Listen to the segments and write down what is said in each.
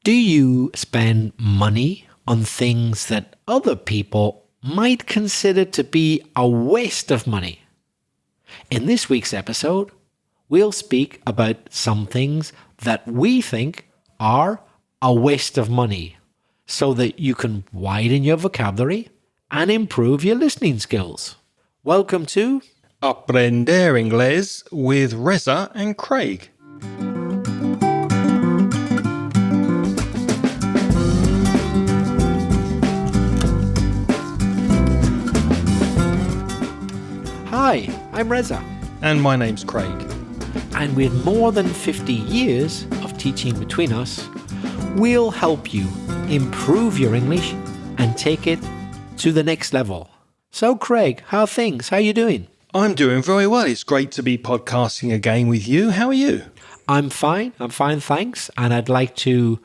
Do you spend money on things that other people might consider to be a waste of money? In this week's episode, we'll speak about some things that we think are a waste of money so that you can widen your vocabulary and improve your listening skills. Welcome to Aprender Inglés with Reza and Craig. Hi, I'm Reza. And my name's Craig. And with more than 50 years of teaching between us, we'll help you improve your English and take it to the next level. So Craig, how are things? How are you doing? I'm doing very well. It's great to be podcasting again with you. How are you? I'm fine, thanks. And I'd like to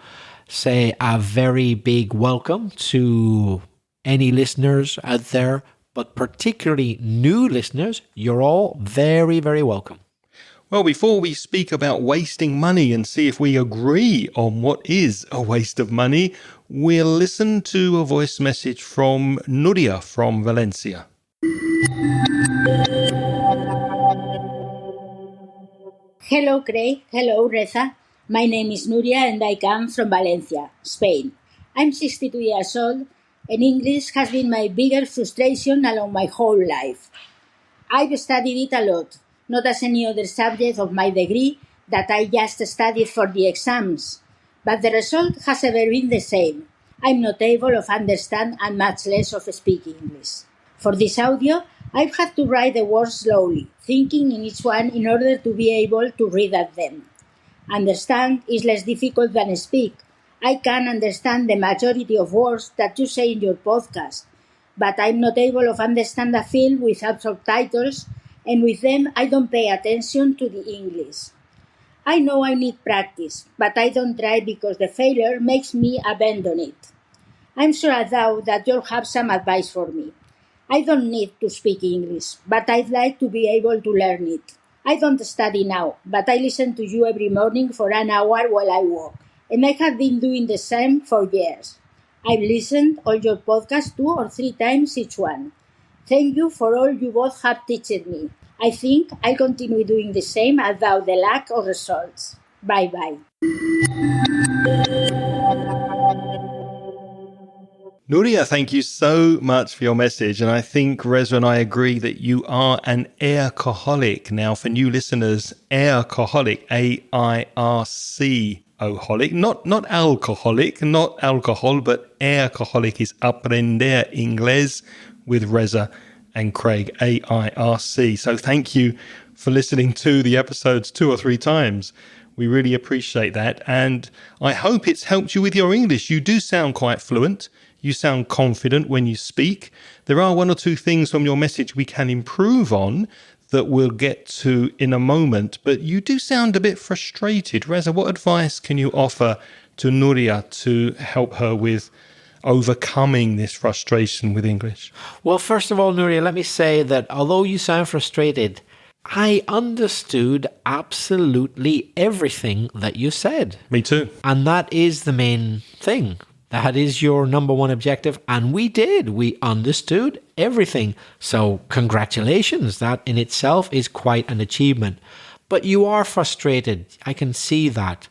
say a very big welcome to any listeners out there, but particularly new listeners. You're all very, very welcome. Well, before we speak about wasting money and see if we agree on what is a waste of money, we'll listen to a voice message from Nuria from Valencia. Hello, Craig. Hello, Reza. My name is Nuria and I come from Valencia, Spain. I'm 62 years old and English has been my biggest frustration along my whole life. I've studied it a lot, not as any other subject of my degree that I just studied for the exams, but the result has ever been the same. I'm not able to understand and much less of speaking English. For this audio, I've had to write the words slowly, thinking in each one in order to be able to read at them. Understand is less difficult than speak. I can understand the majority of words that you say in your podcast, but I'm not able to understand a film without subtitles, and with them I don't pay attention to the English. I know I need practice, but I don't try because the failure makes me abandon it. I'm sure though that you'll have some advice for me. I don't need to speak English, but I'd like to be able to learn it. I don't study now, but I listen to you every morning for an hour while I walk, and I have been doing the same for years. I've listened all your podcasts 2 or 3 times each one. Thank you for all you both have taught me. I think I'll continue doing the same without the lack of results. Bye-bye. Nuria, thank you so much for your message. And I think Reza and I agree that you are an AIRC484. Now, for new listeners, AIRC484, A-I-R-C-O-holic, not alcoholic, not alcohol, but AIRC484 is Aprender Inglés with Reza and Craig, AIRC. So thank you for listening to the episodes 2 or 3 times. We really appreciate that. And I hope it's helped you with your English. You do sound quite fluent. You sound confident when you speak. There are 1 or 2 things from your message we can improve on that we'll get to in a moment. But you do sound a bit frustrated. Reza, what advice can you offer to Nuria to help her with overcoming this frustration with English? Well, first of all, Nuria, let me say that although you sound frustrated, I understood absolutely everything that you said. Me too. And that is the main thing. That is your number one objective. And we did. We understood everything. So congratulations. That in itself is quite an achievement. But you are frustrated. I can see that.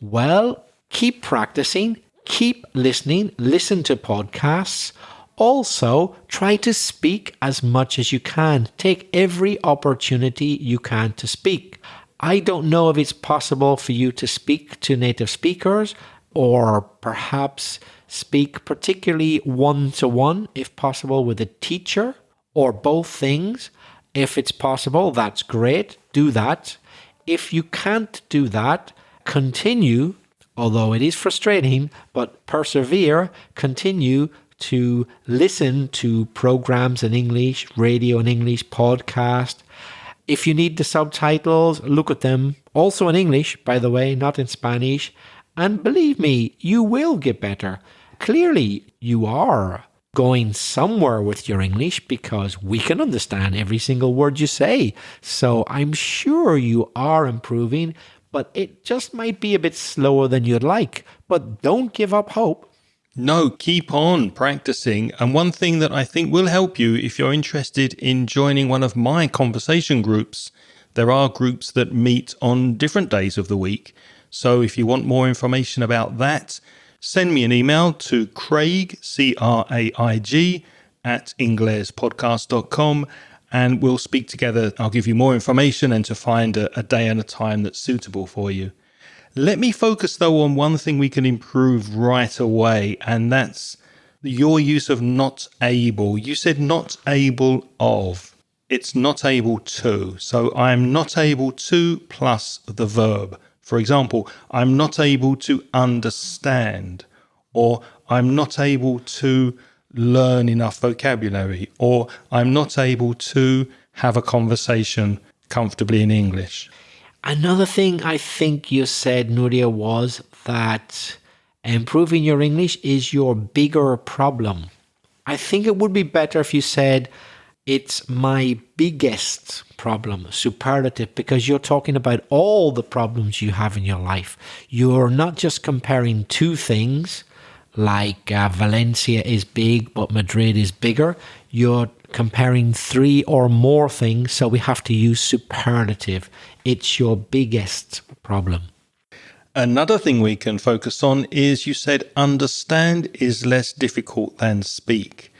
Well, keep practicing. Keep listening. Listen to podcasts. Also, try to speak as much as you can. Take every opportunity you can to speak. I don't know if it's possible for you to speak to native speakers or perhaps speak particularly one-to-one, if possible, with a teacher, or both things. If it's possible, that's great. Do that. If you can't do that, continue, although it is frustrating, but persevere, continue to listen to programs in English, radio in English, podcast. If you need the subtitles, look at them. Also in English, by the way, not in Spanish. And believe me, you will get better. Clearly, you are going somewhere with your English because we can understand every single word you say. So I'm sure you are improving, but it just might be a bit slower than you'd like. but don't give up hope. No, keep on practicing. And one thing that I think will help you if you're interested in joining one of my conversation groups, there are groups that meet on different days of the week. So if you want more information about that, send me an email to Craig, Craig, at inglespodcast.com, and we'll speak together. I'll give you more information and to find a day and a time that's suitable for you. Let me focus, though, on one thing we can improve right away, and that's your use of not able. You said not able of. It's not able to. So I'm not able to plus the verb. For example, I'm not able to understand, or I'm not able to learn enough vocabulary, or I'm not able to have a conversation comfortably in English. Another thing I think you said, Nuria, was that improving your English is your bigger problem. I think it would be better if you said it's my biggest problem, superlative, because you're talking about all the problems you have in your life. You're not just comparing two things like Valencia is big, but Madrid is bigger. You're comparing three or more things, so we have to use superlative. It's your biggest problem. Another thing we can focus on is you said understand is less difficult than speak.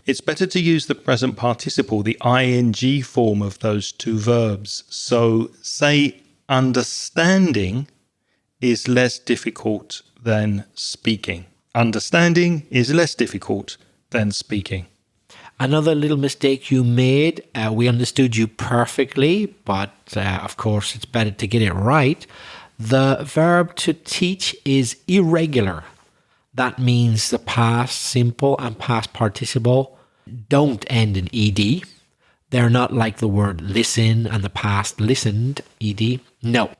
It's better to use the present participle, the ing form of those two verbs. So say understanding is less difficult than speaking. Understanding is less difficult than speaking. Another little mistake you made, we understood you perfectly, but of course it's better to get it right. The verb to teach is irregular. That means the past simple and past participle don't end in ed. They're not like the word listen and the past listened, ed. No.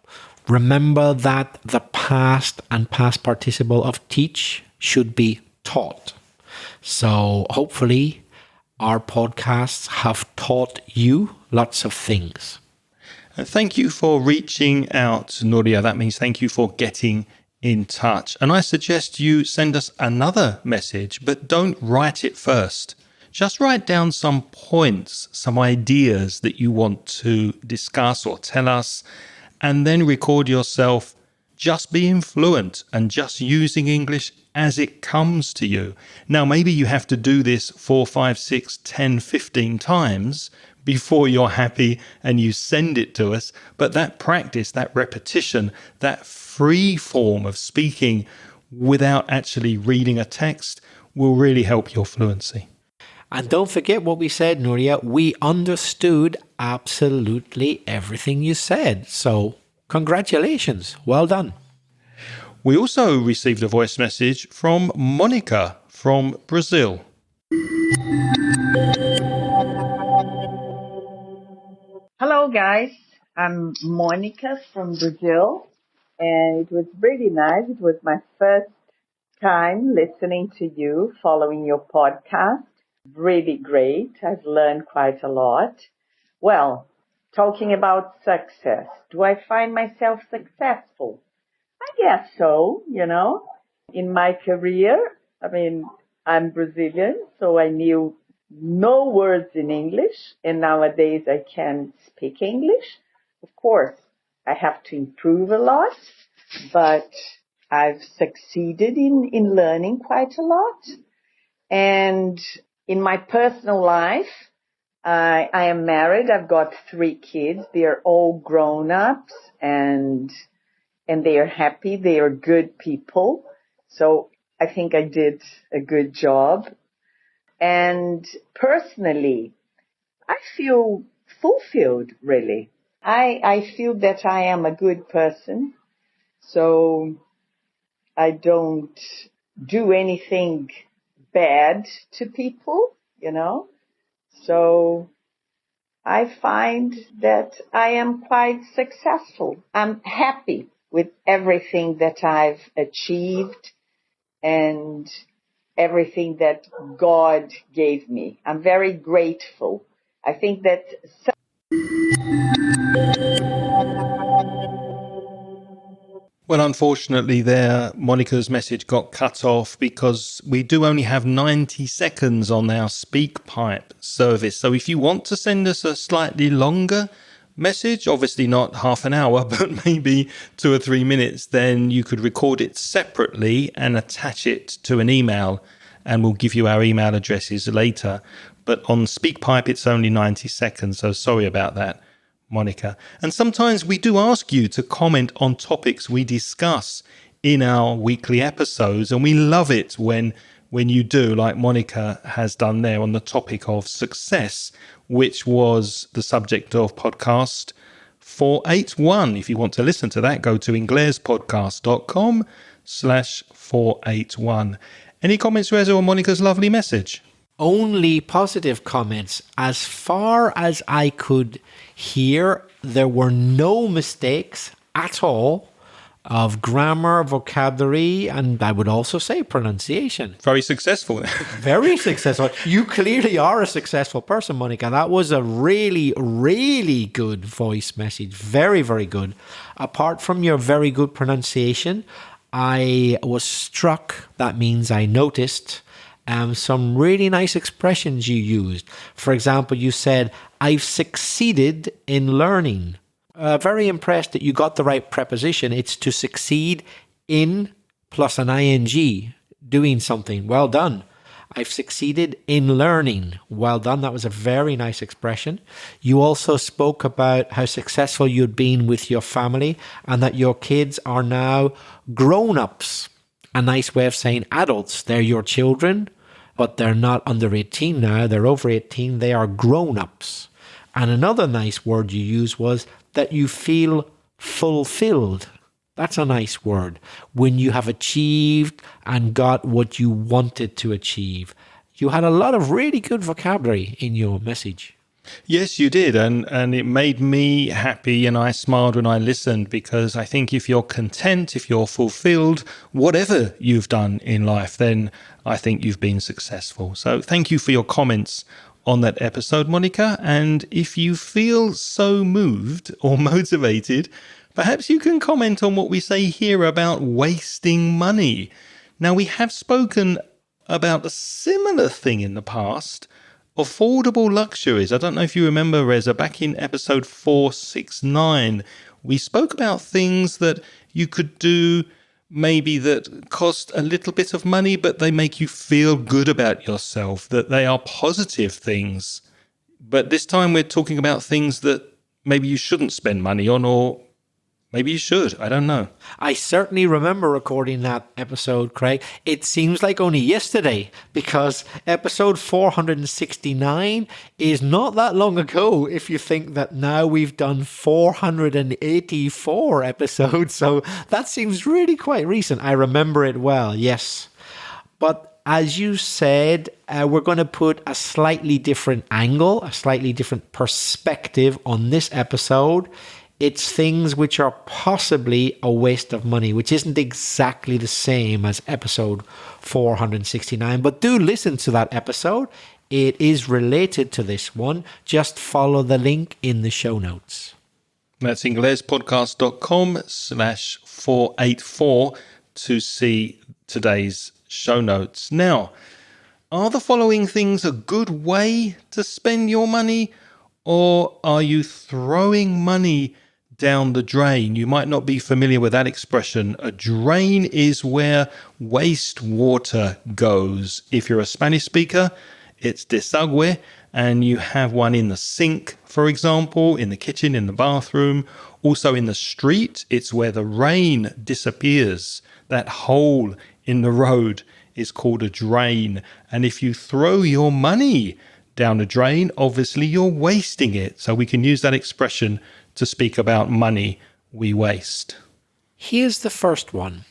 Remember that the past and past participle of teach should be taught. So hopefully our podcasts have taught you lots of things. Thank you for reaching out, Nuria. That means thank you for getting in touch. And I suggest you send us another message, but don't write it first. Just write down some points, some ideas that you want to discuss or tell us, and then record yourself just being fluent and just using English as it comes to you. Now, maybe you have to do this 4, 5, 6, 10, 15 times before you're happy and you send it to us. But that practice, that repetition, that free form of speaking without actually reading a text will really help your fluency. And don't forget what we said, Nuria. We understood absolutely everything you said. So congratulations. Well done. We also received a voice message from Monica from Brazil. Hello, guys. I'm Monica from Brazil, and it was really nice. It was my first time listening to you, following your podcast. Really great. I've learned quite a lot. Well, talking about success, do I find myself successful? I guess so, In my career, I'm Brazilian, so I knew no words in English, and nowadays I can speak English. Of course, I have to improve a lot, but I've succeeded in learning quite a lot. And in my personal life, I am married. I've got 3 kids. They're all grown-ups, and they are happy. They are good people. So I think I did a good job. And personally, I feel fulfilled, really. I feel that I am a good person. So I don't do anything bad to people, So I find that I am quite successful. I'm happy with everything that I've achieved and everything that God gave me. I'm very grateful. I think that Well, unfortunately there, Monica's message got cut off because we do only have 90 seconds on our SpeakPipe service. So if you want to send us a slightly longer message, obviously not half an hour, but maybe 2 or 3 minutes, then you could record it separately and attach it to an email, and we'll give you our email addresses later. But on SpeakPipe, it's only 90 seconds, so sorry about that, Monica. And sometimes we do ask you to comment on topics we discuss in our weekly episodes, and we love it when you do, like Monica has done there on the topic of success, which was the subject of podcast 481. If you want to listen to that, go to inglespodcast.com/481. Any comments, Reza, on Monica's lovely message? Only positive comments. As far as I could hear, there were no mistakes at all of grammar, vocabulary, and I would also say pronunciation. Very successful. Very successful. You clearly are a successful person, Monica. That was a really, really good voice message. Very, very good. Apart from your very good pronunciation, I was struck, that means I noticed, some really nice expressions you used. For example, you said, I've succeeded in learning. Very impressed that you got the right preposition. It's to succeed in plus an ing, doing something. Well done. I've succeeded in learning. Well done. That was a very nice expression. You also spoke about how successful you'd been with your family and that your kids are now grown-ups. A nice way of saying adults. They're your children, but they're not under 18 now. They're over 18. They are grown-ups. And another nice word you used was that you feel fulfilled. That's a nice word. When you have achieved and got what you wanted to achieve. You had a lot of really good vocabulary in your message. Yes, you did. And it made me happy, and I smiled when I listened, because I think if you're content, if you're fulfilled, whatever you've done in life, then I think you've been successful. So thank you for your comments on that episode, Monica. And if you feel so moved or motivated, perhaps you can comment on what we say here about wasting money. Now, we have spoken about a similar thing in the past, affordable luxuries. I don't know if you remember, Reza, back in episode 469, we spoke about things that you could do maybe that cost a little bit of money, but they make you feel good about yourself, that they are positive things. But this time we're talking about things that maybe you shouldn't spend money on, or maybe you should. I don't know. I certainly remember recording that episode, Craig. It seems like only yesterday, because episode 469 is not that long ago if you think that now we've done 484 episodes. So that seems really quite recent. I remember it well, yes. But as you said, we're going to put a slightly different angle, a slightly different perspective on this episode. It's things which are possibly a waste of money, which isn't exactly the same as episode 469. But do listen to that episode. It is related to this one. Just follow the link in the show notes. That's inglespodcast.com/484 to see today's show notes. Now, are the following things a good way to spend your money, or are you throwing money down the drain? You might not be familiar with that expression. A drain is where wastewater goes. If you're a Spanish speaker, it's desagüe, and you have one in the sink, for example, in the kitchen, in the bathroom. Also in the street, it's where the rain disappears. That hole in the road is called a drain. And if you throw your money down a drain, obviously you're wasting it. So we can use that expression to speak about money we waste. Here's the first one.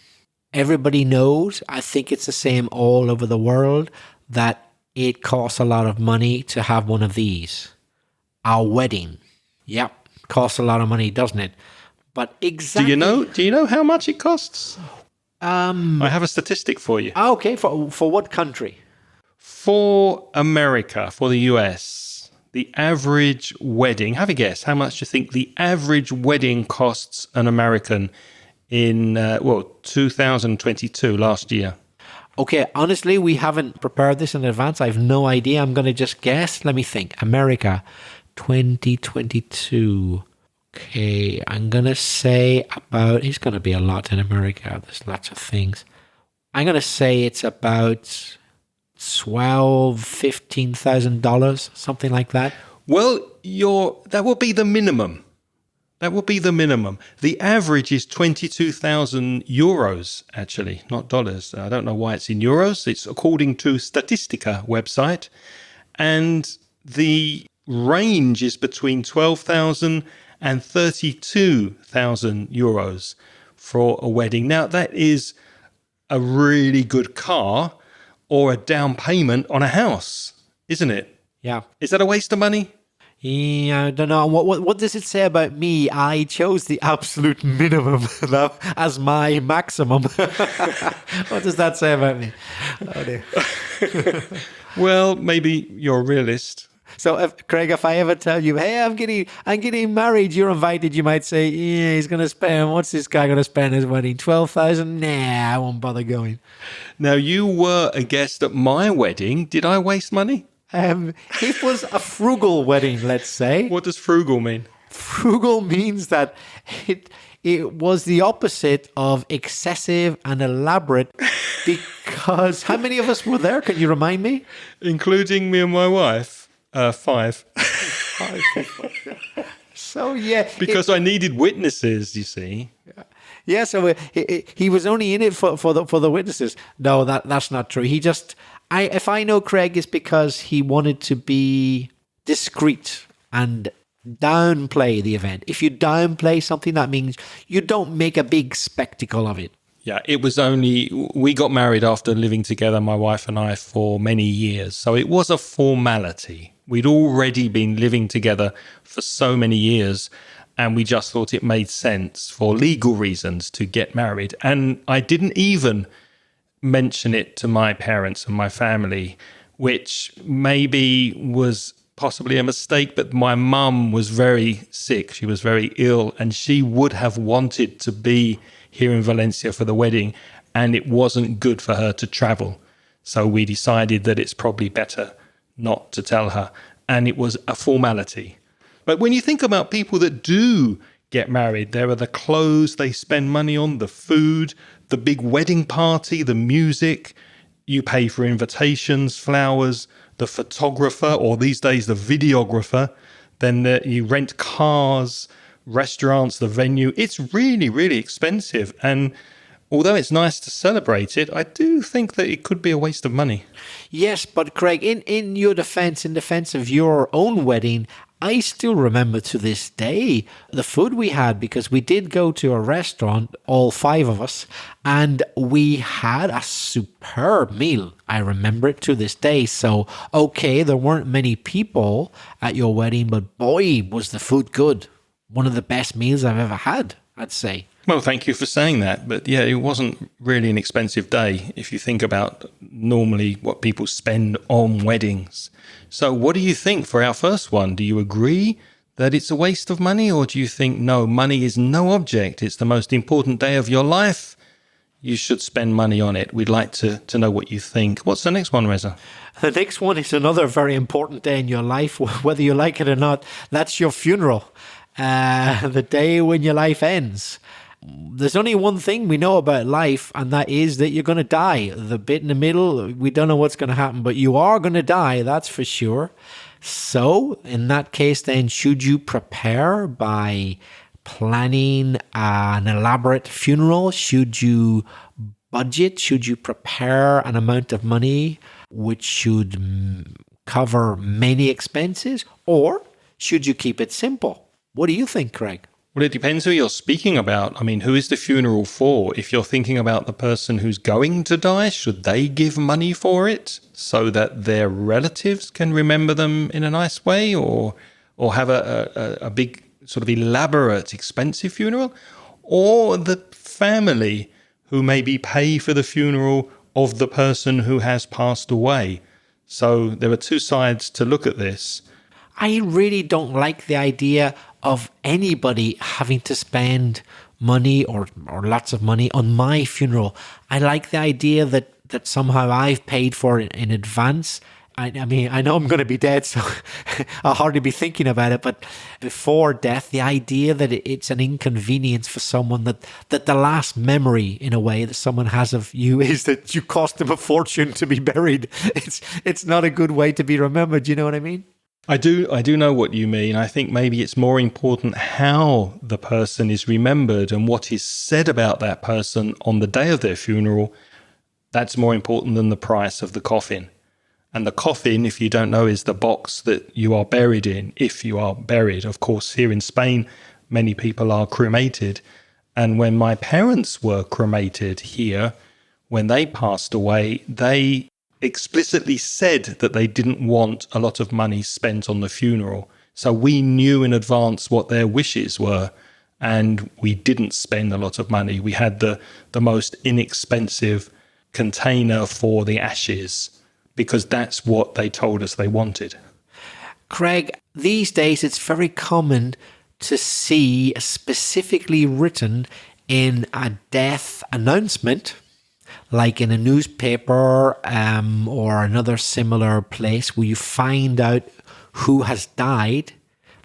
Everybody knows, I think it's the same all over the world, that it costs a lot of money to have one of these. A wedding. Yep, costs a lot of money, doesn't it? But exactly. Do you know how much it costs? I have a statistic for you. Okay, for what country? For America, for the US, the average wedding, have a guess. How much do you think the average wedding costs an American in, 2022, last year. Okay, honestly, we haven't prepared this in advance. I have no idea. I'm going to just guess. Let me think. America, 2022. Okay, I'm going to say about, it's going to be a lot in America. There's lots of things. I'm going to say it's about $15,000, something like that. Well, that would be the minimum. That would be the minimum. The average is 22,000 euros, actually, not dollars. I don't know why it's in euros. It's according to Statistica website. And the range is between 12,000 and 32,000 euros for a wedding. Now, that is a really good car or a down payment on a house, isn't it? Yeah. Is that a waste of money? Yeah, I don't know. What does it say about me? I chose the absolute minimum though, as my maximum. What does that say about me? Oh dear. Well, maybe you're a realist. So, Craig, if I ever tell you, hey, I'm getting married, you're invited, you might say, yeah, he's going to spend, what's this guy going to spend his wedding? 12,000? Nah, I won't bother going. Now, you were a guest at my wedding. Did I waste money? It was a frugal wedding, let's say. What does frugal mean? Frugal means that it was the opposite of excessive and elaborate because how many of us were there? Can you remind me? Including me and my wife? 5. So, yeah. Because I needed witnesses, you see. Yeah, so he was only in it for the witnesses. No, that's not true. He just... if I know Craig, it's because he wanted to be discreet and downplay the event. If you downplay something, that means you don't make a big spectacle of it. Yeah, it was we got married after living together, my wife and I, for many years. So it was a formality. We'd already been living together for so many years, and we just thought it made sense for legal reasons to get married. And I didn't even mention it to my parents and my family, which maybe was possibly a mistake, but my mum was very sick. She was very ill, and she would have wanted to be here in Valencia for the wedding, and it wasn't good for her to travel. So we decided that it's probably better not to tell her, and it was a formality. But when you think about people that do get married, there are the clothes they spend money on, the food, the big wedding party, the music. You pay for invitations, flowers, the photographer, or these days the videographer. Then you rent cars, restaurants, the venue. It's really, really expensive. And although it's nice to celebrate it, I do think that it could be a waste of money. Yes, but Craig, in your defense, in defense of your own wedding, I still remember to this day the food we had, because we did go to a restaurant, all 5 of us, and we had a superb meal. I remember it to this day. So, okay, there weren't many people at your wedding, but boy, was the food good. One of the best meals I've ever had, I'd say. Well, thank you for saying that. But yeah, it wasn't really an expensive day if you think about normally what people spend on weddings. So what do you think for our first one? Do you agree that it's a waste of money, or do you think, no, money is no object? It's the most important day of your life. You should spend money on it. We'd like to know what you think. What's the next one, Reza? The next one is another very important day in your life, whether you like it or not. That's your funeral, the day when your life ends. There's only one thing we know about life, and that is that you're going to die. The bit in the middle, we don't know what's going to happen, but you are going to die, that's for sure. So, in that case, then, should you prepare by planning an elaborate funeral? Should you budget? Should you prepare an amount of money which should cover many expenses? Or should you keep it simple? What do you think, Craig? Well, it depends who you're speaking about. I mean, who is the funeral for? If you're thinking about the person who's going to die, should they give money for it so that their relatives can remember them in a nice way, or have a big sort of elaborate, expensive funeral? Or the family who maybe pay for the funeral of the person who has passed away? So there are two sides to look at this. I really don't like the idea of anybody having to spend money or lots of money on my funeral. I like the idea that somehow I've paid for it in advance. I mean, I know I'm going to be dead, so I'll hardly be thinking about it. But before death, the idea that it's an inconvenience for someone, that the last memory, in a way, that someone has of you is that you cost them a fortune to be buried. It's not a good way to be remembered. You know what I mean? I do know what you mean. I think maybe it's more important how the person is remembered and what is said about that person on the day of their funeral. That's more important than the price of the coffin. And the coffin, if you don't know, is the box that you are buried in, if you are buried. Of course, here in Spain, many people are cremated. And when my parents were cremated here, when they passed away, they explicitly said that they didn't want a lot of money spent on the funeral. So we knew in advance what their wishes were, and we didn't spend a lot of money. We had the most inexpensive container for the ashes, because that's what they told us they wanted. Craig, these days it's very common to see specifically written in a death announcement, like in a newspaper or another similar place where you find out who has died.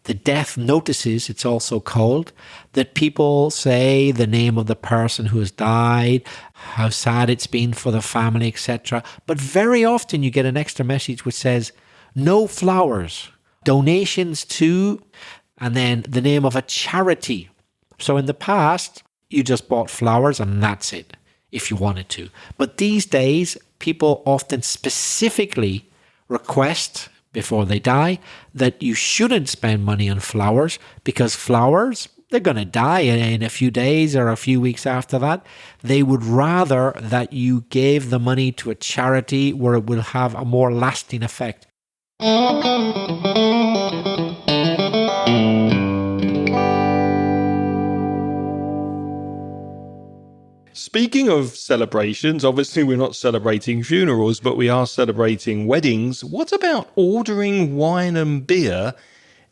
The death notices, it's also called, that people say the name of the person who has died, how sad it's been for the family, etc. But very often you get an extra message which says, no flowers, donations to, and then the name of a charity. So in the past, you just bought flowers and that's it, if you wanted to. But these days, people often specifically request before they die that you shouldn't spend money on flowers, because flowers, they're going to die in a few days or a few weeks after that. They would rather that you gave the money to a charity where it will have a more lasting effect. Speaking of celebrations, obviously we're not celebrating funerals, but we are celebrating weddings. What about ordering wine and beer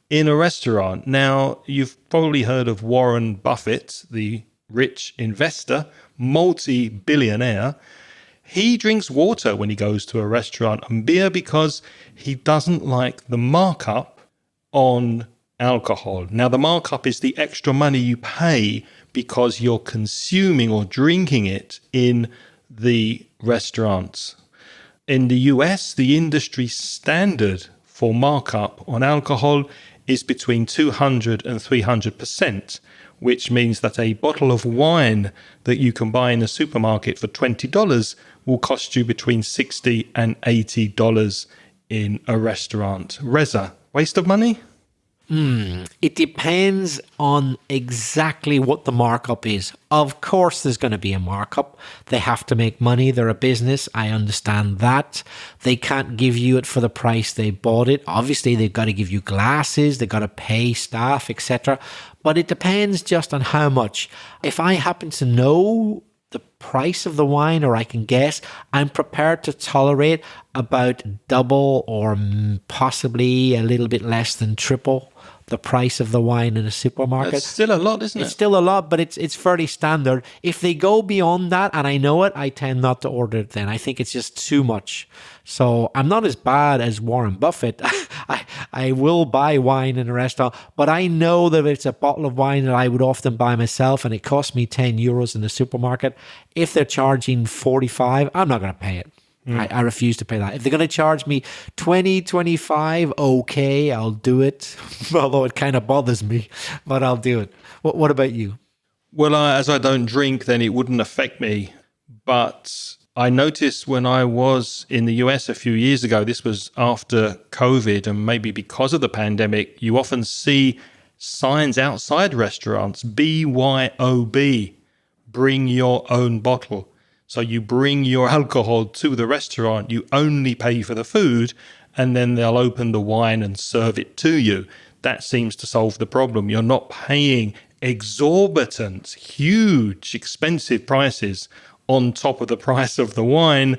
in a restaurant? Now, you've probably heard of Warren Buffett, the rich investor, multi-billionaire. He drinks water when he goes to a restaurant and beer because he doesn't like the markup on alcohol. Now, the markup is the extra money you pay because you're consuming or drinking it in the restaurants. In the US, the industry standard for markup on alcohol is between 200 and 300%, which means that a bottle of wine that you can buy in a supermarket for $20 will cost you between $60 and $80 in a restaurant. Reza, waste of money? It depends on exactly what the markup is. Of course, there's going to be a markup. They have to make money. They're a business. I understand that. They can't give you it for the price they bought it. Obviously, they've got to give you glasses. They've got to pay staff, etc. But it depends just on how much. If I happen to know the price of the wine, or I can guess, I'm prepared to tolerate about double or possibly a little bit less than triple the price of the wine in a supermarket. That's still a lot, isn't it? It's still a lot, but it's fairly standard. If they go beyond that, and I know it, I tend not to order it then. I think it's just too much. So I'm not as bad as Warren Buffett. I will buy wine in a restaurant, but I know that it's a bottle of wine that I would often buy myself, and it costs me 10 euros in the supermarket. If they're charging 45, I'm not going to pay it. I refuse to pay that. If they're going to charge me 20, 25, okay, I'll do it. Although it kind of bothers me, but I'll do it. What about you? Well, as I don't drink, then it wouldn't affect me. But I noticed when I was in the US a few years ago, this was after COVID, and maybe because of the pandemic, you often see signs outside restaurants, BYOB, bring your own bottle. So you bring your alcohol to the restaurant, you only pay for the food, and then they'll open the wine and serve it to you. That seems to solve the problem. You're not paying exorbitant, huge, expensive prices on top of the price of the wine.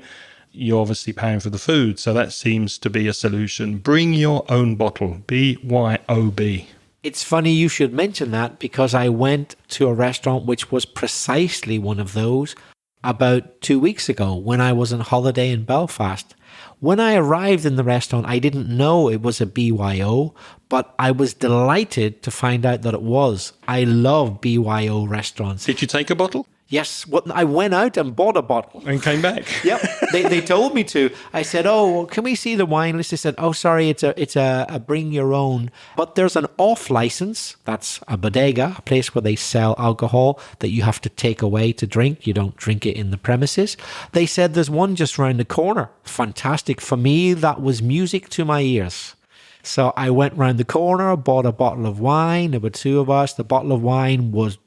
You're obviously paying for the food. So that seems to be a solution. Bring your own bottle, BYOB. It's funny you should mention that because I went to a restaurant which was precisely one of those about 2 weeks ago when I was on holiday in Belfast. When I arrived in the restaurant, I didn't know it was a BYO, but I was delighted to find out that it was. I love BYO restaurants. Did you take a bottle? Yes, I went out and bought a bottle. And came back? Yep, they told me to. I said, "Oh, well, can we see the wine list?" They said, "Oh, sorry, it's a bring your own." But there's an off license. That's a bodega, a place where they sell alcohol that you have to take away to drink. You don't drink it in the premises. They said there's one just around the corner. Fantastic. For me, that was music to my ears. So I went round the corner, bought a bottle of wine. There were two of us. The bottle of wine was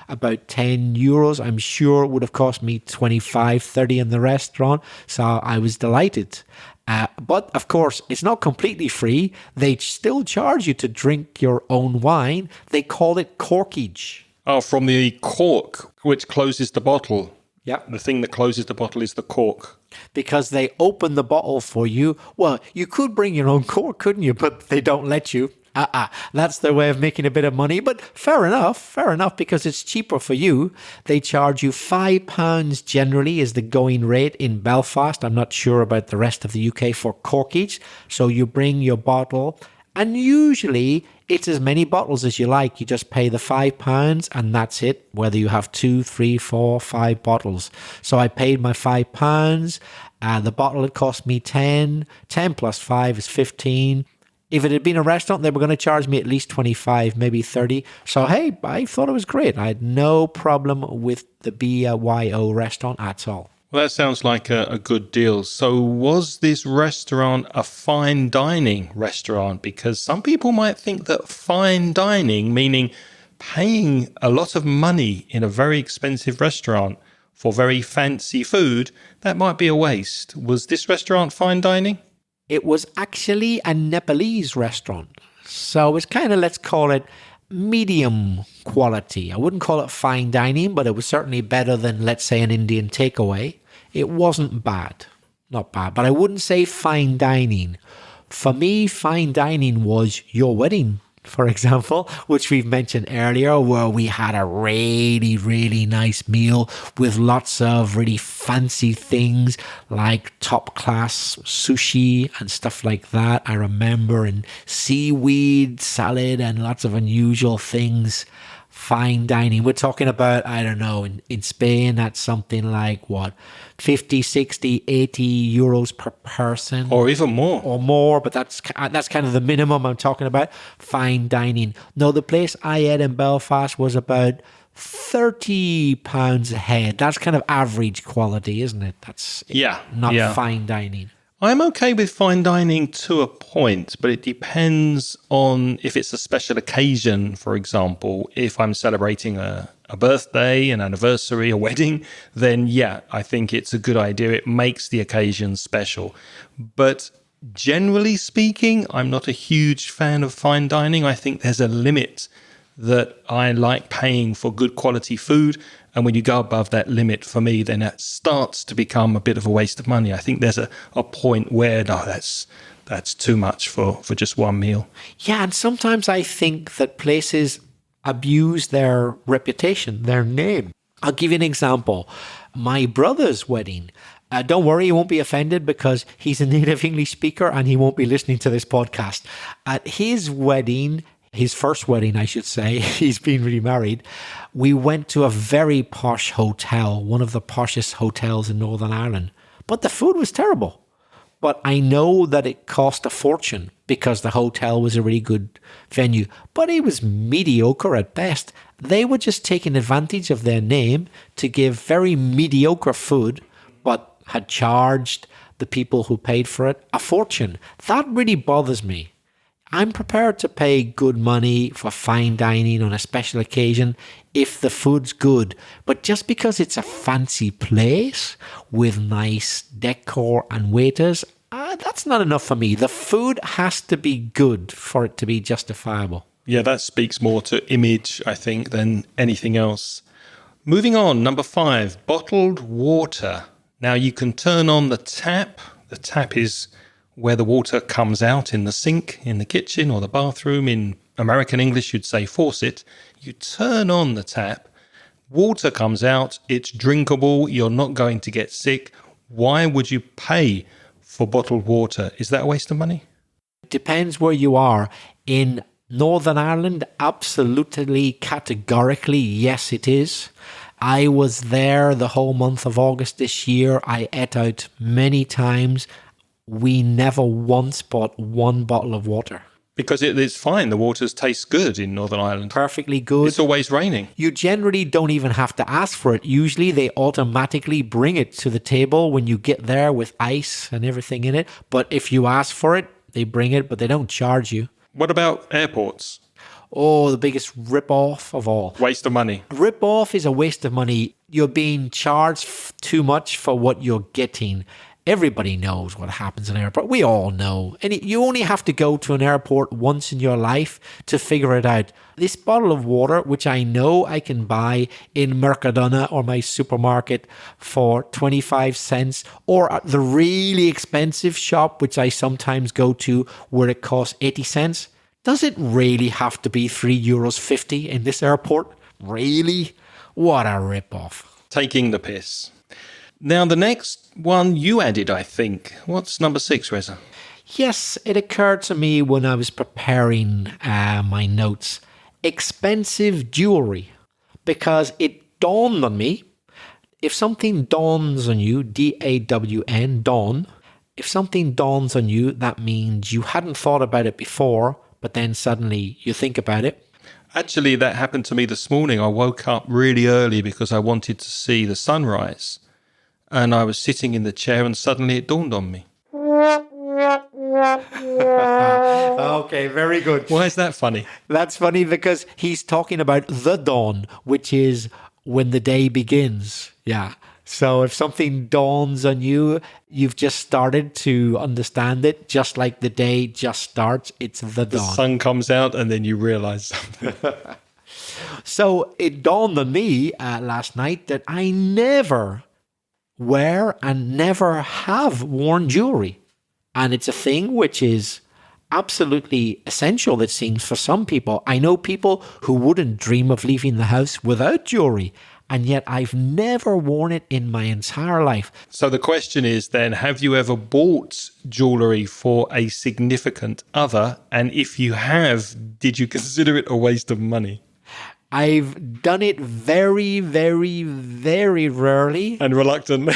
about 10 euros. I'm sure it would have cost me 25, 30 in the restaurant. So I was delighted. But of course, it's not completely free. They still charge you to drink your own wine. They call it corkage. Oh, from the cork, which closes the bottle. Yeah. The thing that closes the bottle is the cork. Because they open the bottle for you. Well, you could bring your own cork, couldn't you? But they don't let you. That's their way of making a bit of money. But fair enough, because it's cheaper for you. They charge you £5 generally is the going rate in Belfast. I'm not sure about the rest of the UK for corkage. So you bring your bottle, and usually it's as many bottles as you like. You just pay the £5 and that's it, whether you have 2, 3, 4, 5 bottles. So I paid my £5. The bottle, it cost me 10. 10 plus 5 is 15. If it had been a restaurant, they were going to charge me at least 25, maybe 30. So, hey, I thought it was great. I had no problem with the BYO restaurant at all. Well, that sounds like a good deal. So was this restaurant a fine dining restaurant? Because some people might think that fine dining, meaning paying a lot of money in a very expensive restaurant for very fancy food, that might be a waste. Was this restaurant fine dining? It was actually a Nepalese restaurant. So it's kind of, let's call it medium quality. I wouldn't call it fine dining, but it was certainly better than, let's say, an Indian takeaway. It wasn't bad. Not bad. But I wouldn't say fine dining. For me, fine dining was your wedding, for example, which we've mentioned earlier, where we had a really, really nice meal with lots of really fancy things like top class sushi and stuff like that. I remember, and seaweed salad and lots of unusual things. Fine dining. We're talking about, I don't know, in Spain, that's something like what, 50, 60, 80 euros per person. Or even more. Or more, but that's kind of the minimum I'm talking about. Fine dining. No, the place I ate in Belfast was about £30 a head. That's kind of average quality, isn't it? That's not fine dining. I'm okay with fine dining to a point, but it depends on if it's a special occasion, for example. If I'm celebrating a birthday, an anniversary, a wedding, then yeah, I think it's a good idea. It makes the occasion special. But generally speaking, I'm not a huge fan of fine dining. I think there's a limit that I like paying for good quality food. And when you go above that limit, for me, then that starts to become a bit of a waste of money. I think there's a point where, no, that's too much for just one meal. Yeah, and sometimes I think that places abuse their reputation, their name. I'll give you an example. My brother's wedding. Don't worry, he won't be offended because he's a native English speaker and he won't be listening to this podcast. At his wedding, his first wedding, I should say, he's been remarried, we went to a very posh hotel, one of the poshest hotels in Northern Ireland. But the food was terrible. But I know that it cost a fortune because the hotel was a really good venue. But it was mediocre at best. They were just taking advantage of their name to give very mediocre food, but had charged the people who paid for it a fortune. That really bothers me. I'm prepared to pay good money for fine dining on a special occasion if the food's good. But just because it's a fancy place with nice decor and waiters, that's not enough for me. The food has to be good for it to be justifiable. Yeah, that speaks more to image, I think, than anything else. Moving on, number 5, bottled water. Now you can turn on the tap. The tap is where the water comes out in the sink, in the kitchen or the bathroom, in American English, you'd say faucet. You turn on the tap, water comes out, it's drinkable, you're not going to get sick. Why would you pay for bottled water? Is that a waste of money? Depends where you are. In Northern Ireland, absolutely categorically, yes, it is. I was there the whole month of August this year. I ate out many times. We never once bought one bottle of water. Because it's fine. The waters taste good in Northern Ireland. Perfectly good. It's always raining. You generally don't even have to ask for it. Usually they automatically bring it to the table when you get there with ice and everything in it. But if you ask for it, they bring it, but they don't charge you. What about airports? Oh, the biggest rip-off of all. Waste of money. Rip-off is a waste of money. You're being charged too much for what you're getting. Everybody knows what happens in an airport. We all know. And you only have to go to an airport once in your life to figure it out. This bottle of water, which I know I can buy in Mercadona or my supermarket for 25 cents, or at the really expensive shop, which I sometimes go to, where it costs 80 cents, does it really have to be €3.50 in this airport? Really? What a rip-off. Taking the piss. Now, the next one you added, I think. What's number 6, Reza? Yes, it occurred to me when I was preparing my notes. Expensive jewelry. Because it dawned on me, if something dawns on you, D-A-W-N, dawn, if something dawns on you, that means you hadn't thought about it before, but then suddenly you think about it. Actually, that happened to me this morning. I woke up really early because I wanted to see the sunrise. And I was sitting in the chair and suddenly it dawned on me. Okay, very good. Why is that funny? That's funny because he's talking about the dawn, which is when the day begins. Yeah. So if something dawns on you, you've just started to understand it, just like the day just starts. It's the dawn. The sun comes out and then you realize something. So it dawned on me last night that I never wear and never have worn jewelry. And it's a thing which is absolutely essential, it seems, for some people. I know people who wouldn't dream of leaving the house without jewelry, and yet I've never worn it in my entire life. So the question is then, have you ever bought jewelry for a significant other? And if you have, did you consider it a waste of money? I've done it very, very, very rarely. And reluctantly.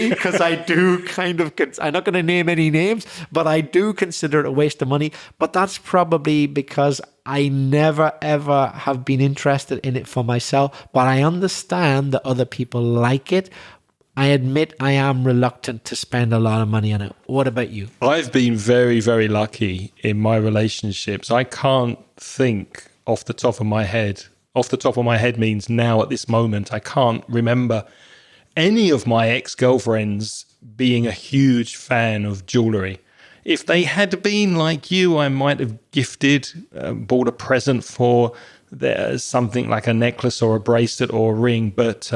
Because I do kind of, I'm not going to name any names, but I do consider it a waste of money. But that's probably because I never, ever have been interested in it for myself. But I understand that other people like it. I admit I am reluctant to spend a lot of money on it. What about you? I've been very, very lucky in my relationships. I can't think off the top of my head. Off the top of my head means now at this moment, I can't remember any of my ex-girlfriends being a huge fan of jewelry. If they had been like you, I might have gifted, bought a present for something like a necklace or a bracelet or a ring. But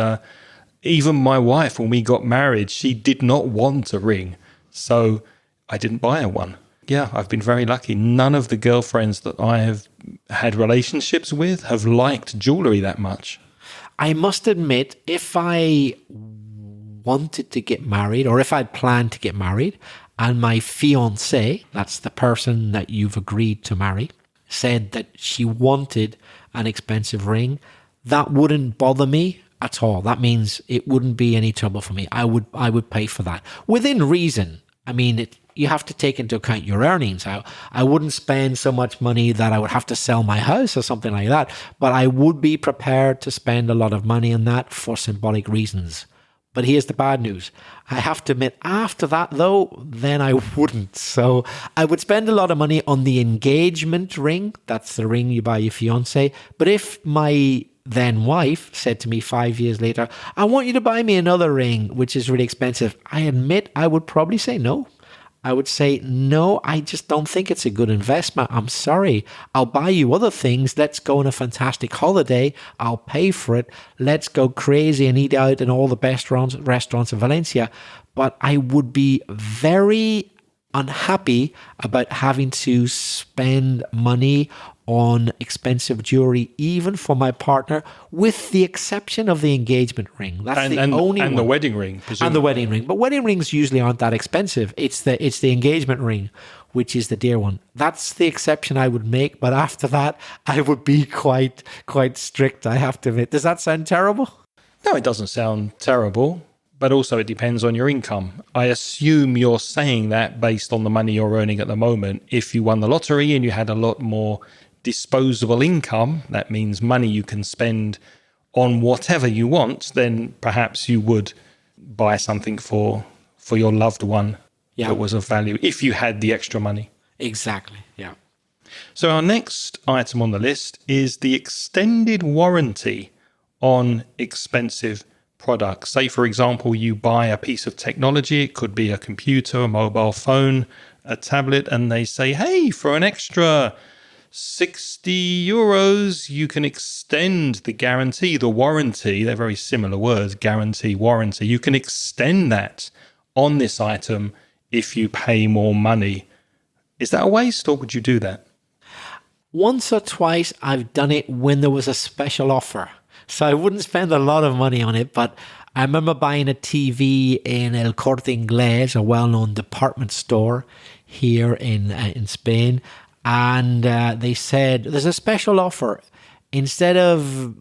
even my wife, when we got married, she did not want a ring. So I didn't buy her one. Yeah, I've been very lucky. None of the girlfriends that I have had relationships with have liked jewelry that much. I must admit, if I wanted to get married, or if I'd planned to get married, and my fiancée, that's the person that you've agreed to marry, said that she wanted an expensive ring, that wouldn't bother me at all. That means it wouldn't be any trouble for me. I would pay for that within reason. I mean, you have to take into account your earnings. I wouldn't spend so much money that I would have to sell my house or something like that, but I would be prepared to spend a lot of money on that for symbolic reasons. But here's the bad news. I have to admit, after that, though, then I wouldn't. So I would spend a lot of money on the engagement ring. That's the ring you buy your fiancé. But if my then wife said to me 5 years later, I want you to buy me another ring, which is really expensive, I admit I would probably say no. I would say, no, I just don't think it's a good investment. I'm sorry. I'll buy you other things. Let's go on a fantastic holiday. I'll pay for it. Let's go crazy and eat out in all the best restaurants in Valencia. But I would be very unhappy about having to spend money on expensive jewelry, even for my partner, with the exception of the engagement ring. That's the only one. And the wedding ring, presumably. And the wedding ring. But wedding rings usually aren't that expensive. It's the engagement ring, which is the dear one. That's the exception I would make. But after that, I would be quite strict, I have to admit. Does that sound terrible? No, it doesn't sound terrible. But also it depends on your income. I assume you're saying that based on the money you're earning at the moment. If you won the lottery and you had a lot more disposable income, that means money you can spend on whatever you want, then perhaps you would buy something for your loved one that was of value, if you had the extra money. Exactly, yeah. So our next item on the list is the extended warranty on expensive products. Say, for example, you buy a piece of technology. It could be a computer, a mobile phone, a tablet, and they say, hey, for an extra 60 euros, you can extend the guarantee, the warranty. They're very similar words, guarantee, warranty. You can extend that on this item if you pay more money. Is that a waste, or would you do that? Once or twice, I've done it when there was a special offer. So I wouldn't spend a lot of money on it, but I remember buying a TV in El Corte Inglés, a well-known department store here in Spain, and they said there's a special offer. Instead of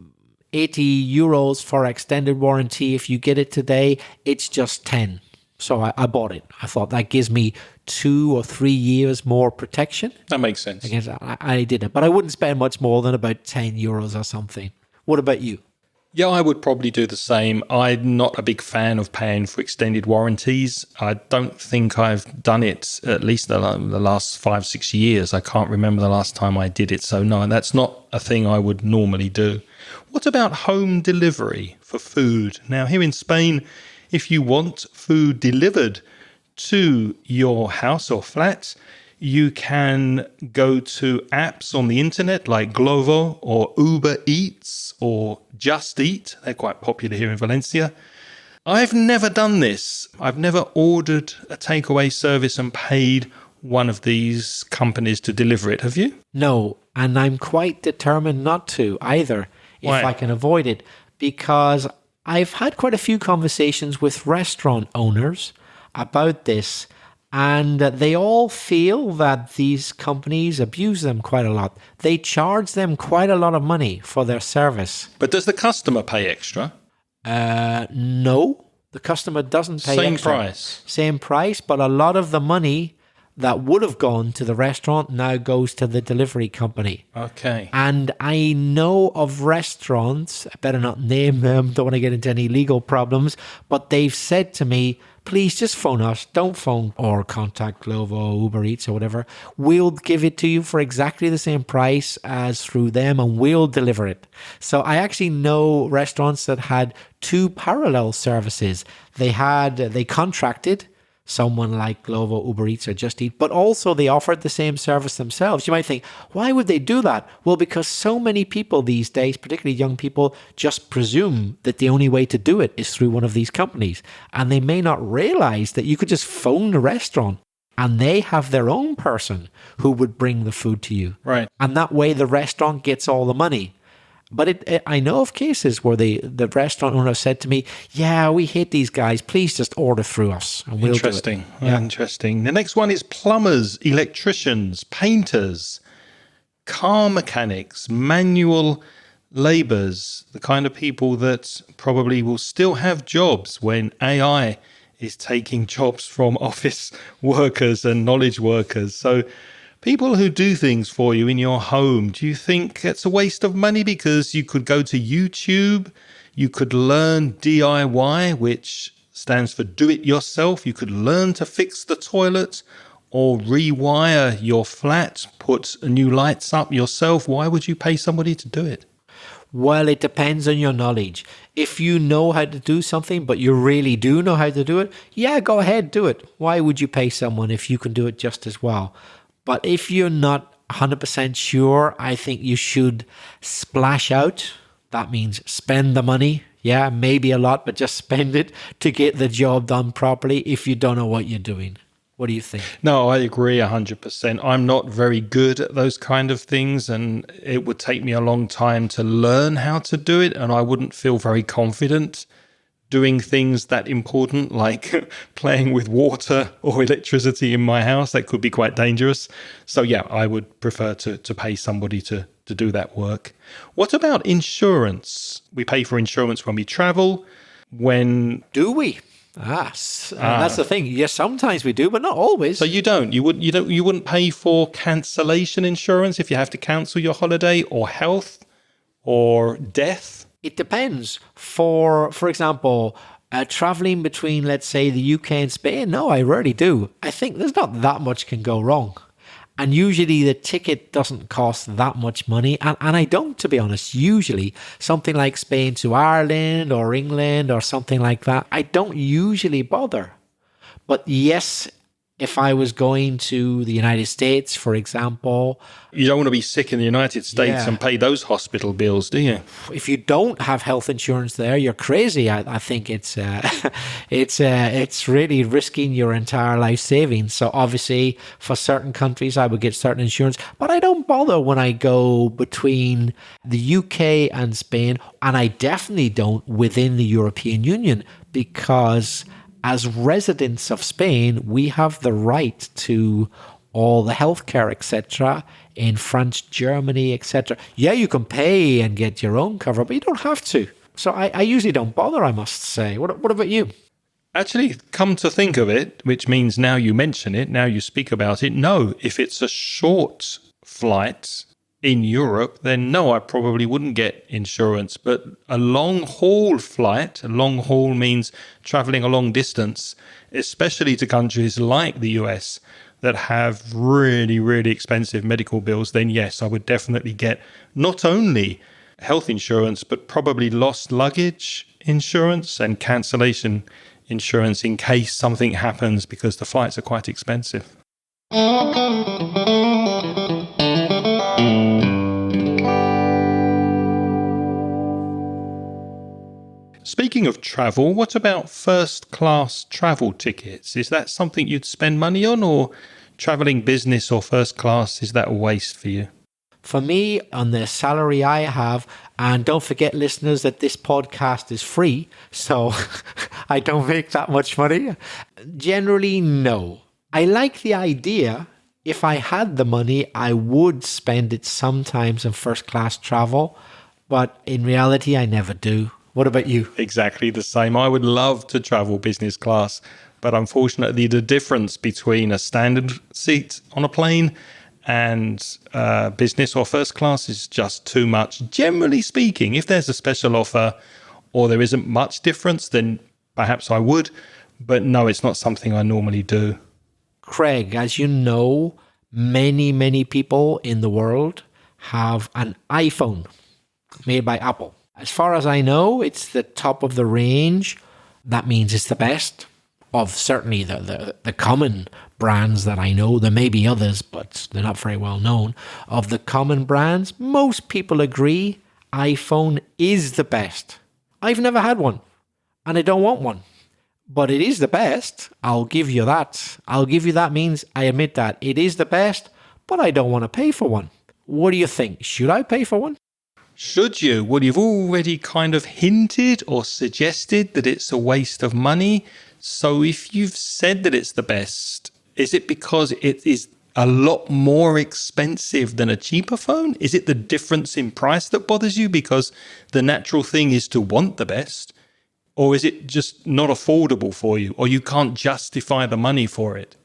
80 euros for extended warranty, if you get it today, it's just 10. So I bought it. I thought that gives me 2 or 3 years more protection. That makes sense. I did it, but I wouldn't spend much more than about 10 euros or something. What about you? Yeah, I would probably do the same. I'm not a big fan of paying for extended warranties. I don't think I've done it at least the last 5-6 years. I can't remember the last time I did it. So no, that's not a thing I would normally do. What about home delivery for food? Now, here in Spain, if you want food delivered to your house or flat, you can go to apps on the internet like Glovo or Uber Eats or Just Eat. They're quite popular here in Valencia. I've never done this. I've never ordered a takeaway service and paid one of these companies to deliver it. Have you? No, and I'm quite determined not to either, if Why? I can avoid it, because I've had quite a few conversations with restaurant owners about this, and they all feel that these companies abuse them quite a lot. They charge them quite a lot of money for their service. But does the customer pay extra? No, the customer doesn't pay Same extra. price. Same price, but a lot of the money that would have gone to the restaurant now goes to the delivery company. Okay. And I know of restaurants, I better not name them, don't want to get into any legal problems, but they've said to me, please just phone us. Don't phone or contact Glovo, Uber Eats or whatever. We'll give it to you for exactly the same price as through them, and we'll deliver it. So I actually know restaurants that had 2 parallel services. They contracted someone like Glovo, Uber Eats, or Just Eat, but also they offered the same service themselves. You might think, why would they do that? Well, because so many people these days, particularly young people, just presume that the only way to do it is through one of these companies. And they may not realize that you could just phone the restaurant and they have their own person who would bring the food to you. Right. And that way the restaurant gets all the money. But I know of cases where the restaurant owner said to me, yeah, we hate these guys. Please just order through us and we'll do it. Yeah. Interesting. The next one is plumbers, electricians, painters, car mechanics, manual labourers, the kind of people that probably will still have jobs when AI is taking jobs from office workers and knowledge workers. So people who do things for you in your home, do you think it's a waste of money? Because you could go to YouTube, you could learn DIY, which stands for do it yourself. You could learn to fix the toilet or rewire your flat, put new lights up yourself. Why would you pay somebody to do it? Well, it depends on your knowledge. If you know how to do something, but you really do know how to do it, yeah, go ahead, do it. Why would you pay someone if you can do it just as well? But if you're not 100% sure, I think you should splash out. That means spend the money. Yeah, maybe a lot, but just spend it to get the job done properly if you don't know what you're doing. What do you think? No, I agree 100%. I'm not very good at those kind of things, and it would take me a long time to learn how to do it, and I wouldn't feel very confident doing things that important, like playing with water or electricity in my house. That could be quite dangerous. So yeah, I would prefer to pay somebody to do that work. What about insurance? We pay for insurance when we travel. When Do we? That's the thing. Yes, sometimes we do, but not always. So you don't. You wouldn't pay for cancellation insurance if you have to cancel your holiday, or health, or death. It depends. For example, traveling between, let's say, the UK and Spain, no, I rarely do. I think there's not that much can go wrong. And usually the ticket doesn't cost that much money. And I don't, to be honest, usually something like Spain to Ireland or England or something like that, I don't usually bother. But yes, if I was going to the United States, for example, You don't want to be sick in the United States Yeah. and pay those hospital bills, do you? if you don't have health insurance there, you're crazy. I think it's it's really risking your entire life savings. So obviously, for certain countries, I would get certain insurance, but I don't bother when I go between the UK and Spain, and I definitely don't within the European Union, because as residents of Spain, we have the right to all the healthcare, etc. in France, Germany, etc. Yeah, you can pay and get your own cover, but you don't have to. So I usually don't bother, I must say. What about you? Actually, come to think of it, which means now you mention it, now you speak about it, no, if it's a short flight in Europe, then no, I probably wouldn't get insurance. But a long haul flight, a long haul means traveling a long distance, especially to countries like the US that have really, really expensive medical bills, then yes, I would definitely get not only health insurance, but probably lost luggage insurance and cancellation insurance in case something happens, because the flights are quite expensive. Speaking of travel, what about first class travel tickets? Is that something you'd spend money on, or traveling business or first class, is that a waste for you? For me, on the salary I have, and don't forget, listeners, that this podcast is free, so I don't make that much money. Generally, no. I like the idea. If I had the money, I would spend it sometimes on first class travel, but in reality, I never do. What about you? Exactly the same. I would love to travel business class, but unfortunately, the difference between a standard seat on a plane and business or first class is just too much. Generally speaking, if there's a special offer or there isn't much difference, then perhaps I would. But no, it's not something I normally do. Craig, as you know, many people in the world have an iPhone made by Apple. As far as I know, it's the top of the range. That means it's the best of certainly the common brands that I know. There may be others, but they're not very well known. Of the common brands, most people agree iPhone is the best. I've never had one, and I don't want one. But it is the best. I'll give you that. I'll give you that means I admit that. It is the best, but I don't want to pay for one. What do you think? Should I pay for one? Should you? Well, you've already kind of hinted or suggested that it's a waste of money. So if you've said that it's the best, is it because it is a lot more expensive than a cheaper phone? Is it the difference in price that bothers you? Because the natural thing is to want the best. Or is it just not affordable for you? Or you can't justify the money for it?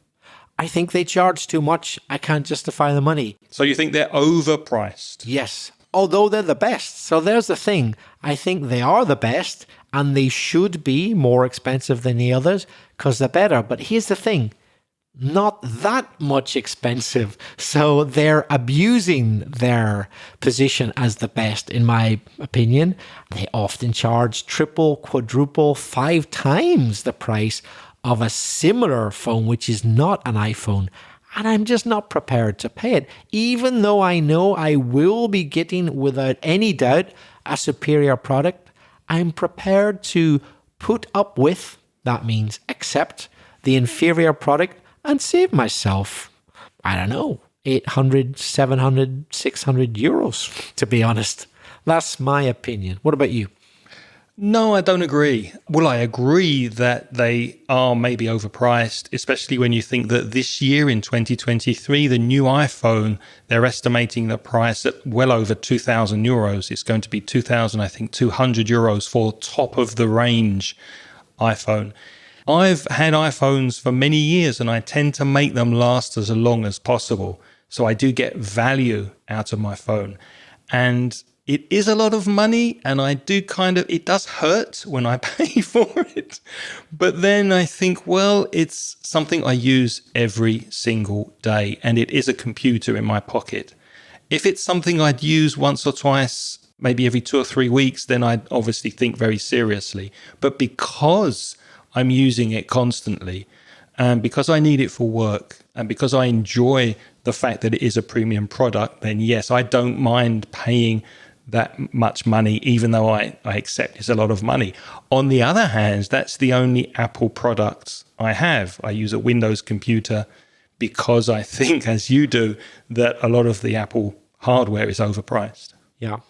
I think they charge too much. I can't justify the money. So you think they're overpriced? Yes, although they're the best. So there's the thing. I think they are the best and they should be more expensive than the others because they're better. But here's the thing. Not that much expensive. So they're abusing their position as the best, in my opinion. They often charge triple, quadruple, 5 times the price of a similar phone, which is not an iPhone. And I'm just not prepared to pay it, even though I know I will be getting, without any doubt, a superior product. I'm prepared to put up with, that means accept, the inferior product and save myself, I don't know, 800, 700, 600 euros, to be honest. That's my opinion. What about you? No, I don't agree. Well, I agree that they are maybe overpriced, especially when you think that this year in 2023, the new iPhone, they're estimating the price at well over 2,000 euros. It's going to be 2,000, I think, 200 euros for top of the range iPhone. I've had iPhones for many years and I tend to make them last as long as possible. So I do get value out of my phone. And it is a lot of money, and I do it does hurt when I pay for it. But then I think, well, it's something I use every single day, and it is a computer in my pocket. If it's something I'd use once or twice, maybe every 2 or 3 weeks, then I'd obviously think very seriously. But because I'm using it constantly, and because I need it for work, and because I enjoy the fact that it is a premium product, then yes, I don't mind paying that much money, even though I accept it's a lot of money. On the other hand, that's the only Apple product I have. I use a Windows computer because I think, as you do, that a lot of the Apple hardware is overpriced. Yeah.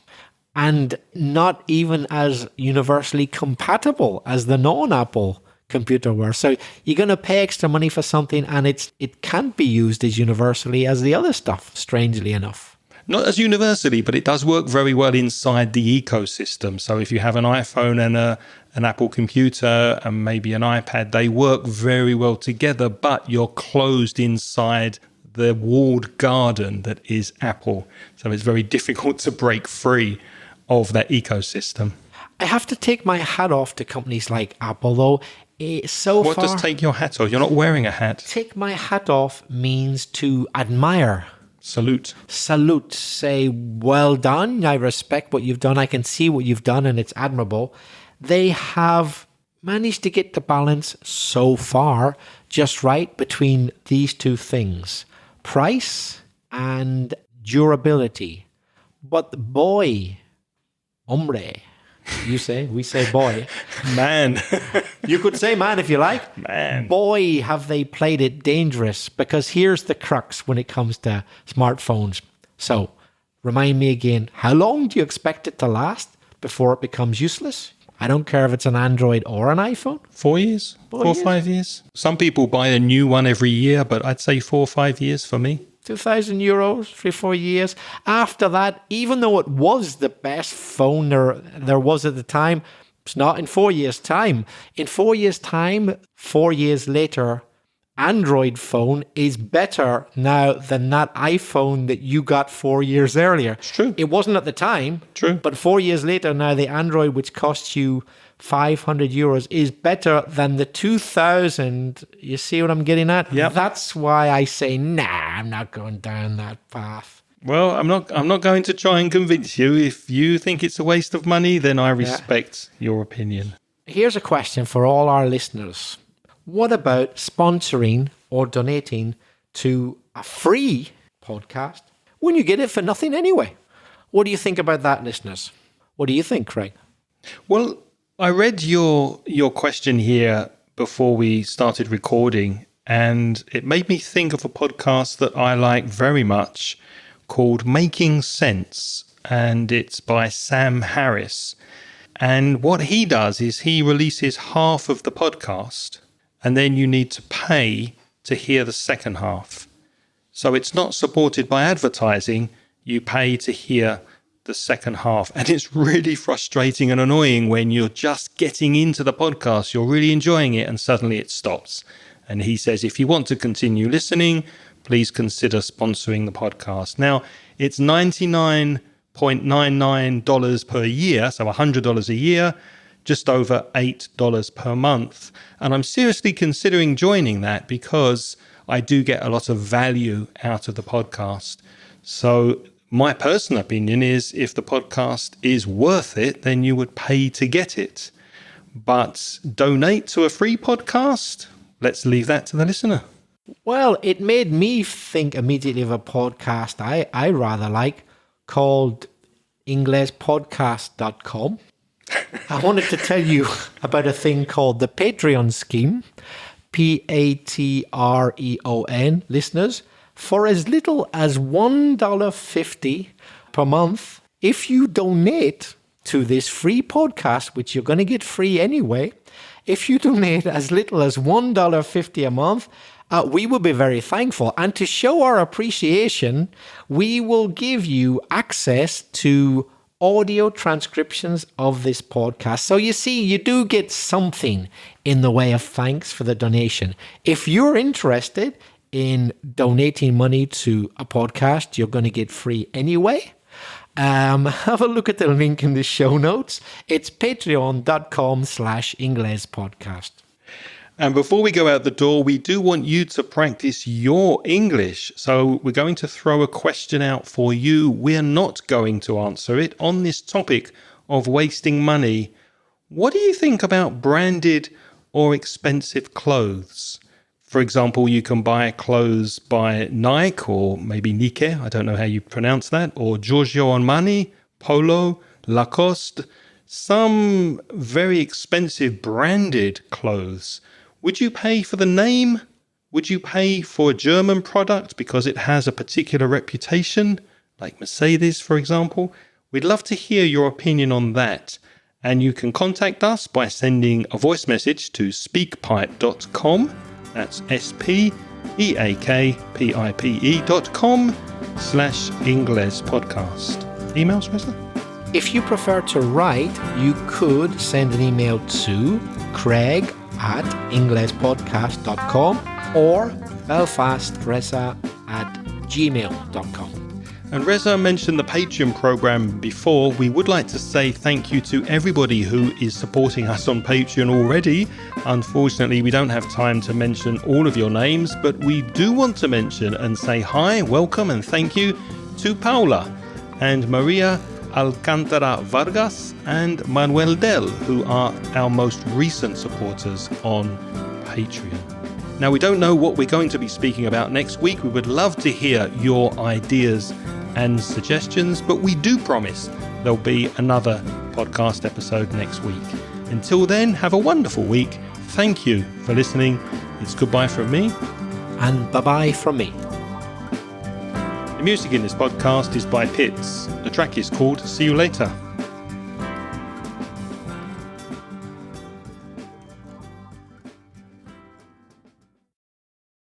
And not even as universally compatible as the non-Apple computer were. So you're going to pay extra money for something and it can't be used as universally as the other stuff, strangely enough. Not as universally, but it does work very well inside the ecosystem. So if you have an iPhone and an Apple computer and maybe an iPad, they work very well together, but you're closed inside the walled garden that is Apple. So it's very difficult to break free of that ecosystem. I have to take my hat off to companies like Apple, though. What does take your hat off? You're not wearing a hat. Take my hat off means to admire. Salute. Say, well done. I respect what you've done. I can see what you've done and it's admirable. They have managed to get the balance so far just right between these two things, price and durability. But boy, hombre, you say, we say boy. Man. You could say man if you like. Man. Boy, have they played it dangerous, because here's the crux when it comes to smartphones. So, remind me again, how long do you expect it to last before it becomes useless? I don't care if it's an Android or an iPhone. 4 years? 4 or 5 years? Some people buy a new one every year, but I'd say 4 or 5 years for me. 2,000 euros, 3-4 years. After that, even though it was the best phone there was at the time, it's not in 4 years' time. In 4 years' time, 4 years later, Android phone is better now than that iPhone that you got 4 years earlier. It's true. It wasn't at the time. True. But 4 years later, now the Android, which costs you 500 euros, is better than the 2,000. You see what I'm getting at? Yeah. That's why I say, nah, I'm not going down that path. Well, I'm not going to try and convince you. If you think it's a waste of money, then I respect your opinion. Here's a question for all our listeners. What about sponsoring or donating to a free podcast when you get it for nothing anyway? What do you think about that, listeners? What do you think, Craig? Well, I read your question here before we started recording, and it made me think of a podcast that I like very much called Making Sense, and it's by Sam Harris. And what he does is he releases half of the podcast, and then you need to pay to hear the second half. So it's not supported by advertising. You pay to hear the second half. And it's really frustrating and annoying when you're just getting into the podcast, you're really enjoying it, and suddenly it stops. And he says, if you want to continue listening, please consider sponsoring the podcast. Now, it's $99.99 per year, so $100 a year, just over $8 per month. And I'm seriously considering joining that because I do get a lot of value out of the podcast. So my personal opinion is if the podcast is worth it, then you would pay to get it. But donate to a free podcast? Let's leave that to the listener. Well, it made me think immediately of a podcast I rather like called inglespodcast.com. I wanted to tell you about a thing called the Patreon scheme. Patreon, listeners, for as little as $1.50 per month. If you donate to this free podcast, which you're going to get free anyway, if you donate as little as $1.50 a month, we will be very thankful. And to show our appreciation, we will give you access to audio transcriptions of this podcast. So you see, you do get something in the way of thanks for the donation. If you're interested in donating money to a podcast you're going to get free anyway, have a look at the link in the show notes. It's patreon.com/inglespodcast. And before we go out the door, we do want you to practice your English. So we're going to throw a question out for you. We're not going to answer it on this topic of wasting money. What do you think about branded or expensive clothes? For example, you can buy clothes by Nike or maybe Nike, I don't know how you pronounce that, or Giorgio Armani, Polo, Lacoste, some very expensive branded clothes. Would you pay for the name? Would you pay for a German product because it has a particular reputation, like Mercedes, for example? We'd love to hear your opinion on that. And you can contact us by sending a voice message to speakpipe.com. That's speakpipe.com/Inglespodcast. Emails, Reza? If you prefer to write, you could send an email to craig@inglespodcast.com or belfastreza@gmail.com. And Reza mentioned the Patreon program before. We would like to say thank you to everybody who is supporting us on Patreon already. Unfortunately, we don't have time to mention all of your names, but we do want to mention and say hi, welcome and thank you to Paula and Maria Alcantara Vargas and Manuel Del, who are our most recent supporters on Patreon. Now, we don't know what we're going to be speaking about next week. We would love to hear your ideas and suggestions, but we do promise there'll be another podcast episode next week. Until then, have a wonderful week. Thank you for listening. It's goodbye from me. And bye-bye from me. The music in this podcast is by Pitts. The track is called See You Later.